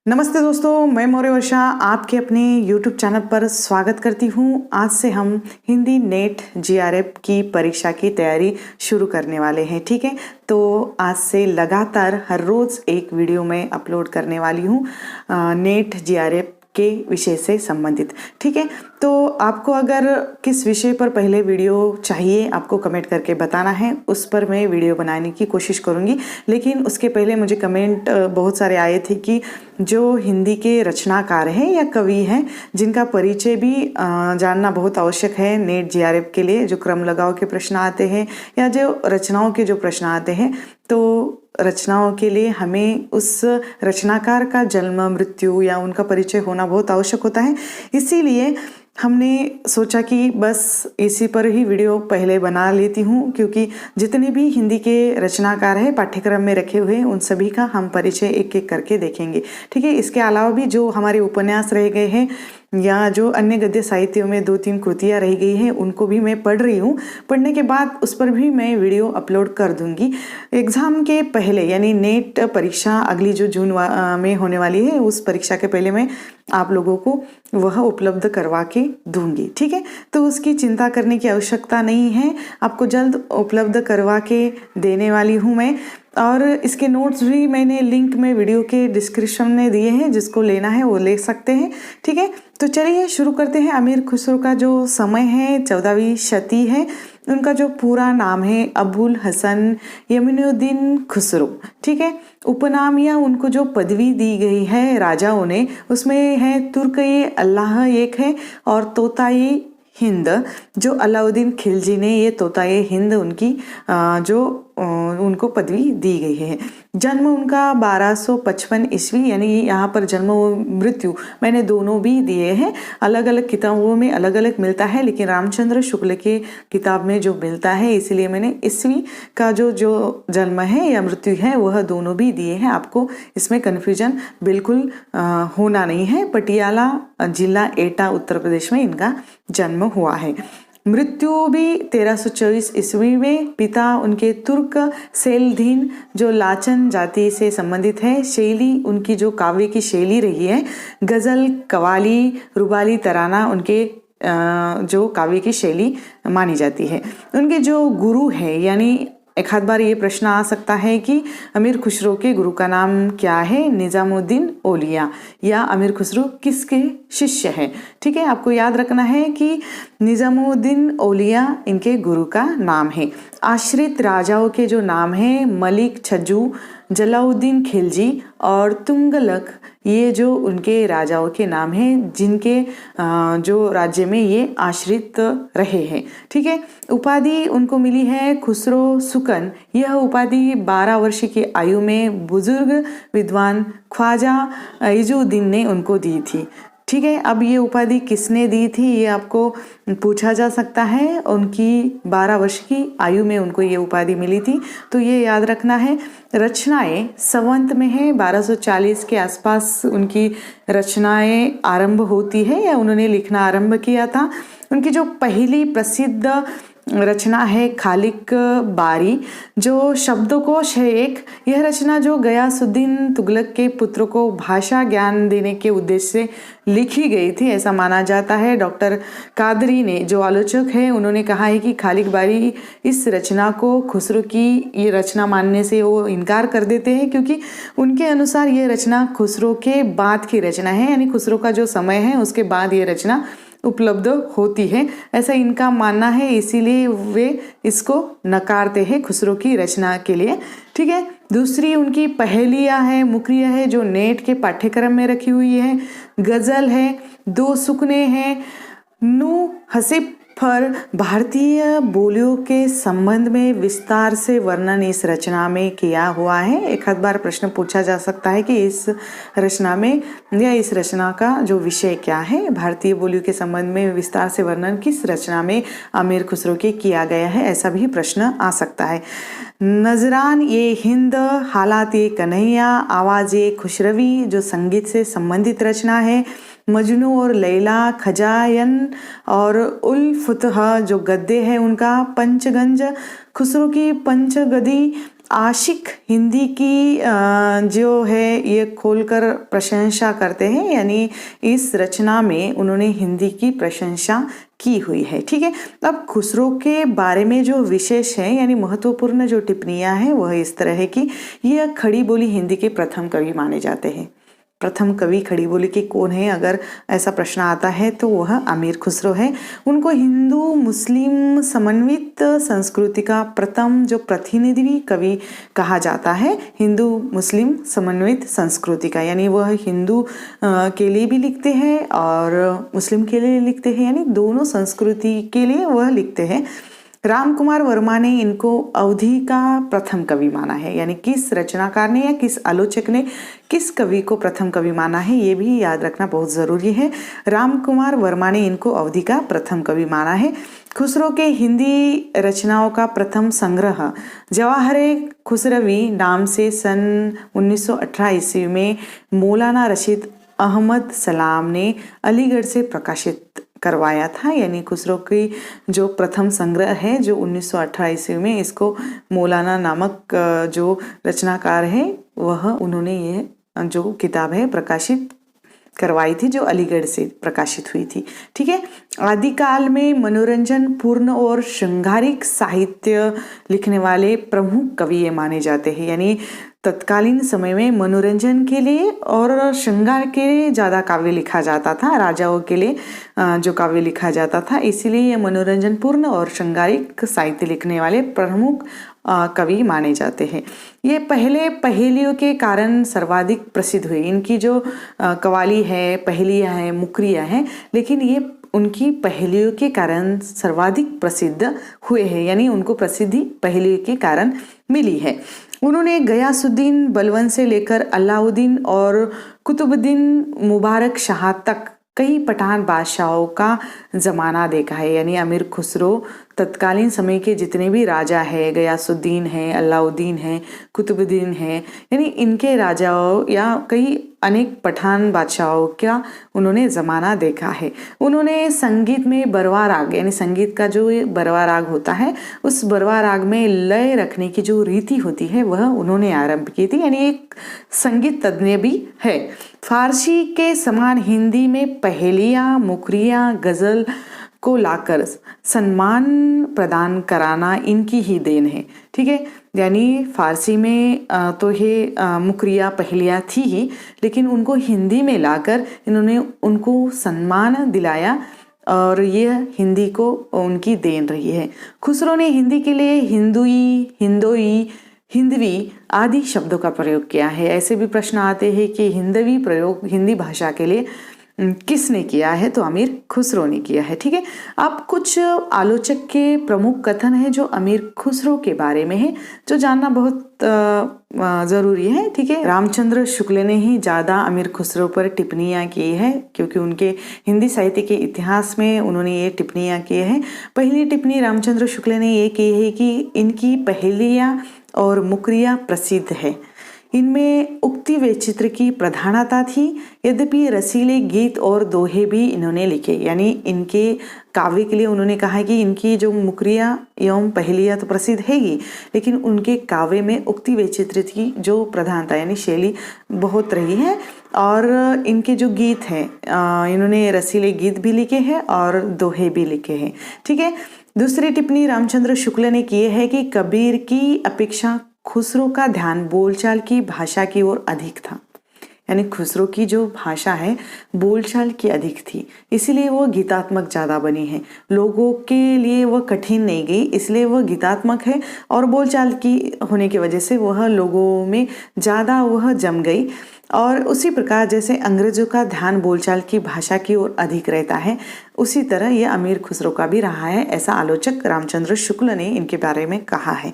नमस्ते दोस्तों, मैं मौर्य वर्षा आपके अपने YouTube चैनल पर स्वागत करती हूँ। आज से हम हिंदी नेट जीआरएफ की परीक्षा की तैयारी शुरू करने वाले हैं। ठीक है, तो आज से लगातार हर रोज़ एक वीडियो मैं अपलोड करने वाली हूँ नेट जीआरएफ के विषय से संबंधित। ठीक है, तो आपको अगर किस विषय पर पहले वीडियो चाहिए आपको कमेंट करके बताना है, उस पर मैं वीडियो बनाने की कोशिश करूँगी। लेकिन उसके पहले मुझे कमेंट बहुत सारे आए थे कि जो हिंदी के रचनाकार हैं या कवि हैं जिनका परिचय भी जानना बहुत आवश्यक है नेट जीआरएफ के लिए, जो क्रम लगाव के प्रश्न आते हैं या जो रचनाओं के जो प्रश्न आते हैं, तो रचनाओं के लिए हमें उस रचनाकार का जन्म, मृत्यु या उनका परिचय होना बहुत आवश्यक होता है। इसीलिए हमने सोचा कि बस इसी पर ही वीडियो पहले बना लेती हूँ, क्योंकि जितने भी हिंदी के रचनाकार हैं पाठ्यक्रम में रखे हुए हैं उन सभी का हम परिचय एक एक करके देखेंगे। ठीक है, इसके अलावा भी जो हमारे उपन्यास रह गए हैं या जो अन्य गद्य साहित्यों में 2-3 कृतियाँ रह गई हैं उनको भी मैं पढ़ रही हूँ। पढ़ने के बाद उस पर भी मैं वीडियो अपलोड कर दूँगी। एग्ज़ाम के पहले यानी नेट परीक्षा अगली जो जून में होने वाली है, उस परीक्षा के पहले मैं आप लोगों को वह उपलब्ध करवा के दूंगी। ठीक है, तो उसकी चिंता करने की आवश्यकता नहीं है, आपको जल्द उपलब्ध करवा के देने वाली हूँ मैं। और इसके नोट्स भी मैंने लिंक में वीडियो के डिस्क्रिप्शन में दिए हैं, जिसको लेना है वो ले सकते हैं। ठीक है, तो चलिए शुरू करते हैं। अमीर खुसरो का जो समय है 14वीं शती है। उनका जो पूरा नाम है अबुल हसन यमीनुद्दीन खुसरो। ठीक है, उपनाम या उनको जो पदवी दी गई है राजाओं ने, उसमें है तुर्क-ए अल्लाह एक है और तोता-ए हिंद, जो अलाउद्दीन खिलजी ने ये तोता-ए हिंद उनकी उनको पदवी दी गई है। जन्म उनका 1255 ईस्वी, यानी यहाँ पर जन्म और मृत्यु मैंने दोनों भी दिए हैं। अलग अलग किताबों में अलग अलग मिलता है, लेकिन रामचंद्र शुक्ल के किताब में जो मिलता है, इसीलिए मैंने ईस्वी का जो जन्म है या मृत्यु है वह दोनों भी दिए हैं। आपको इसमें कन्फ्यूजन बिल्कुल होना नहीं है। पटियाला जिला एटा उत्तर प्रदेश में इनका जन्म हुआ है। मृत्यु भी 1324 ईस्वी में। पिता उनके तुर्क सेलधीन जो लाचन जाति से संबंधित है। शैली उनकी जो काव्य की शैली रही है, गज़ल, कवाली, रुबाली, तराना उनके जो काव्य की शैली मानी जाती है। उनके जो गुरु है, यानी एक आध बार ये प्रश्न आ सकता है कि अमीर खुसरो के गुरु का नाम क्या है, निजामुद्दीन औलिया या अमीर खुसरो किसके शिष्य हैं। ठीक है, आपको याद रखना है कि निजामुद्दीन औलिया इनके गुरु का नाम है। आश्रित राजाओं के जो नाम है मलिक, छज्जू, जलाउद्दीन खिलजी और तुंगलक, ये जो उनके राजाओं के नाम हैं जिनके जो राज्य में ये आश्रित रहे हैं। ठीक है, उपाधि उनको मिली है खुसरो सुकन। यह उपाधि 12 वर्ष की आयु में बुजुर्ग विद्वान ख्वाजा इजुद्दीन ने उनको दी थी। ठीक है, अब ये उपाधि किसने दी थी ये आपको पूछा जा सकता है। उनकी 12 वर्ष की आयु में उनको ये उपाधि मिली थी, तो ये याद रखना है। रचनाएं संवत में है 1240 के आसपास उनकी रचनाएं आरंभ होती है या उन्होंने लिखना आरंभ किया था। उनकी जो पहली प्रसिद्ध रचना है खालिक बारी, जो शब्दकोश है एक। यह रचना जो गयासुद्दीन तुगलक के पुत्र को भाषा ज्ञान देने के उद्देश्य से लिखी गई थी, ऐसा माना जाता है। डॉक्टर कादरी ने, जो आलोचक है, उन्होंने कहा है कि खालिक बारी इस रचना को खुसरो की ये रचना मानने से वो इनकार कर देते हैं, क्योंकि उनके अनुसार ये रचना खुसरो के बाद की रचना है, यानी खुसरो का जो समय है उसके बाद ये रचना उपलब्ध होती है, ऐसा इनका मानना है। इसीलिए वे इसको नकारते हैं खुसरो की रचना के लिए। ठीक है, दूसरी उनकी पहेलियाँ है, मुकरिया है, जो नेट के पाठ्यक्रम में रखी हुई है। गज़ल है, 2 सुकने हैं, नू हसीब पर भारतीय बोलियों के संबंध में विस्तार से वर्णन इस रचना में किया हुआ है। एक आध बार प्रश्न पूछा जा सकता है कि इस रचना में या इस रचना का जो विषय क्या है। भारतीय बोलियों के संबंध में विस्तार से वर्णन किस रचना में अमीर खुसरो के किया गया है, ऐसा भी प्रश्न आ सकता है। नजरान ये हिंद, हालात ये कन्हैया, आवाज़ ये खुशरवी, जो संगीत से संबंधित रचना है। मजनू और लैला, खजायन और उल फुतह जो गद्य है उनका। पंचगंज खुसरो की पंचगदी आशिक हिंदी की जो है ये खोलकर प्रशंसा करते हैं, यानी इस रचना में उन्होंने हिंदी की प्रशंसा की हुई है। ठीक है, अब खुसरो के बारे में जो विशेष है यानी महत्वपूर्ण जो टिप्पणियां हैं वह इस तरह है कि यह खड़ी बोली हिंदी के प्रथम कवि माने जाते हैं। प्रथम कवि खड़ी बोली के कौन है, अगर ऐसा प्रश्न आता है तो वह अमीर खुसरो है। उनको हिंदू मुस्लिम समन्वित संस्कृति का प्रथम जो प्रतिनिधि कवि कहा जाता है, हिंदू मुस्लिम समन्वित संस्कृति का, यानी वह हिंदू के लिए भी लिखते हैं और मुस्लिम के लिए लिखते हैं, यानी दोनों संस्कृति के लिए वह लिखते हैं। राम कुमार वर्मा ने इनको अवधि का प्रथम कवि माना है, यानी किस रचनाकार ने या किस आलोचक ने किस कवि को प्रथम कवि माना है, ये भी याद रखना बहुत ज़रूरी है। राम कुमार वर्मा ने इनको अवधि का प्रथम कवि माना है। खुसरो के हिंदी रचनाओं का प्रथम संग्रह जवाहरे खुसरवी नाम से सन 1918 ईस्वी में मौलाना रशीद अहमद सलाम ने अलीगढ़ से प्रकाशित करवाया था। यानी खुसरो की जो प्रथम संग्रह है जो 1918 ईस्वी में, इसको मौलाना नामक जो रचनाकार है वह उन्होंने ये जो किताब है प्रकाशित करवाई थी, जो अलीगढ़ से प्रकाशित हुई थी। ठीक है, आदिकाल में मनोरंजन पूर्ण और श्रृंगारिक साहित्य लिखने वाले प्रमुख कवि ये माने जाते हैं। यानी तत्कालीन समय में मनोरंजन के लिए और श्रृंगार के लिए ज़्यादा काव्य लिखा जाता था, राजाओं के लिए जो काव्य लिखा जाता था, इसीलिए ये मनोरंजन पूर्ण और श्रृंगारिक साहित्य लिखने वाले प्रमुख कवि माने जाते हैं। ये पहले पहेलियों के कारण सर्वाधिक प्रसिद्ध हुए। इनकी जो कवाली है, पहेलियाँ हैं, मुकरियाँ हैं, लेकिन ये उनकी पहेलियों के कारण सर्वाधिक प्रसिद्ध हुए हैं, यानी उनको प्रसिद्धि पहेलियों के कारण मिली है। उन्होंने गयासुद्दीन बलबन से लेकर अलाउद्दीन और कुतुबुद्दीन मुबारक शाह तक कई पठान बादशाहों का ज़माना देखा है। यानी अमीर खुसरो तत्कालीन समय के जितने भी राजा है, गयासुद्दीन है, अलाउद्दीन है, कुतुबुद्दीन है, यानी इनके राजाओं या कई अनेक पठान बादशाहों का उन्होंने ज़माना देखा है। उन्होंने संगीत में बरवा राग, यानी संगीत का जो बरवा राग होता है, उस बरवा राग में लय रखने की जो रीति होती है वह उन्होंने आरंभ की थी, यानी एक संगीत तज्ञ भी है। फारसी के समान हिंदी में पहेलियाँ, मुकरियाँ, गज़ल को लाकर सम्मान प्रदान कराना इनकी ही देन है। ठीक है, यानी फारसी में तो ये मुकरिया पहेलियाँ थी ही, लेकिन उनको हिंदी में लाकर इन्होंने उनको सम्मान दिलाया और ये हिंदी को उनकी देन रही है। खुसरो ने हिंदी के लिए हिंदुई, हिंदोई, हिंदवी आदि शब्दों का प्रयोग किया है। ऐसे भी प्रश्न आते हैं कि हिंदवी प्रयोग हिंदी भाषा के लिए किसने किया है, तो अमीर खुसरो ने किया है। ठीक है, अब कुछ आलोचक के प्रमुख कथन है जो अमीर खुसरो के बारे में है, जो जानना बहुत ज़रूरी है। ठीक है, रामचंद्र शुक्ल ने ही ज़्यादा अमीर खुसरो पर टिप्पणियाँ की है, क्योंकि उनके हिंदी साहित्य के इतिहास में उन्होंने ये टिप्पणियाँ की है। पहली टिप्पणी रामचंद्र शुक्ल ने ये की है कि इनकी पहेलियाँ और मुकरियाँ प्रसिद्ध है, इनमें उक्ति वैचित्र की प्रधानता थी। यद्यपि रसीले गीत और दोहे भी इन्होंने लिखे, यानी इनके काव्य के लिए उन्होंने कहा कि इनकी जो मुकरियाँ एवं पहेलियाँ तो प्रसिद्ध हैगी, लेकिन उनके काव्य में उक्ति वैचित्र की जो प्रधानता यानी शैली बहुत रही है। और इनके जो गीत हैं, इन्होंने रसीले गीत भी लिखे हैं और दोहे भी लिखे हैं। ठीक है, दूसरी टिप्पणी रामचंद्र शुक्ल ने की है कि कबीर की अपेक्षा खुसरो का ध्यान बोलचाल की भाषा की ओर अधिक था, यानी खुसरो की जो भाषा है बोलचाल की अधिक थी, इसीलिए वो गीतात्मक ज़्यादा बनी है। लोगों के लिए वह कठिन नहीं गई, इसलिए वह गीतात्मक है और बोलचाल की होने की वजह से वह लोगों में ज़्यादा वह जम गई। और उसी प्रकार जैसे अंग्रेजों का ध्यान बोलचाल की भाषा की ओर अधिक रहता है, उसी तरह यह अमीर खुसरो का भी रहा है, ऐसा आलोचक रामचंद्र शुक्ल ने इनके बारे में कहा है।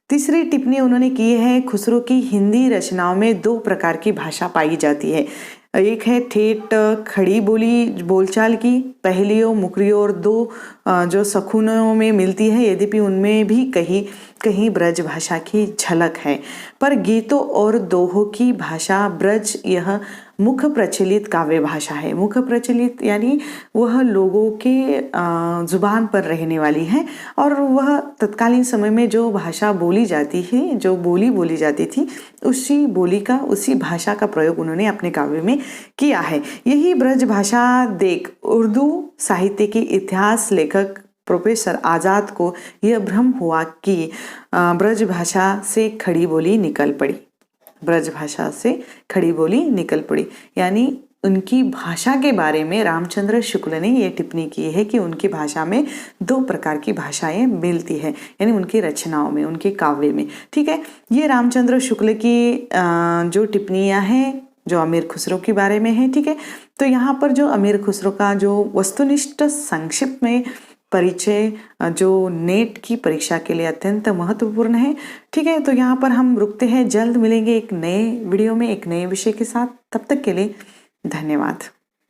तीसरी टिप्पणी उन्होंने की है, खुसरो की हिंदी रचनाओं में दो प्रकार की भाषा पाई जाती है। एक है ठेठ खड़ी बोली बोलचाल की पहेलियों, मुकरियों और दो जो सखुनों में मिलती है, यद्यपि उनमें भी कहीं कहीं ब्रज भाषा की झलक है। पर गीतों और दोहों की भाषा ब्रज यह मुख प्रचलित काव्य भाषा है। मुख प्रचलित यानी वह लोगों के जुबान पर रहने वाली है और वह तत्कालीन समय में जो भाषा बोली जाती है, जो बोली जाती थी, उसी बोली का, उसी भाषा का प्रयोग उन्होंने अपने काव्य में किया है। यही ब्रज भाषा देख उर्दू साहित्य के इतिहास लेखक प्रोफेसर आज़ाद को यह भ्रम हुआ कि ब्रज भाषा से खड़ी बोली निकल पड़ी। ब्रज भाषा से खड़ी बोली निकल पड़ी यानी उनकी भाषा के बारे में रामचंद्र शुक्ल ने ये टिप्पणी की है कि उनकी भाषा में दो प्रकार की भाषाएं मिलती है, यानी उनकी रचनाओं में, उनके काव्य में। ठीक है, ये रामचंद्र शुक्ल की जो टिप्पणियां हैं जो अमीर खुसरो के बारे में है। ठीक है, तो यहाँ पर जो अमीर खुसरो का जो वस्तुनिष्ठ संक्षिप्त में परिचय जो नेट की परीक्षा के लिए अत्यंत महत्वपूर्ण है। ठीक है, तो यहाँ पर हम रुकते हैं, जल्द मिलेंगे एक नए वीडियो में एक नए विषय के साथ। तब तक के लिए धन्यवाद।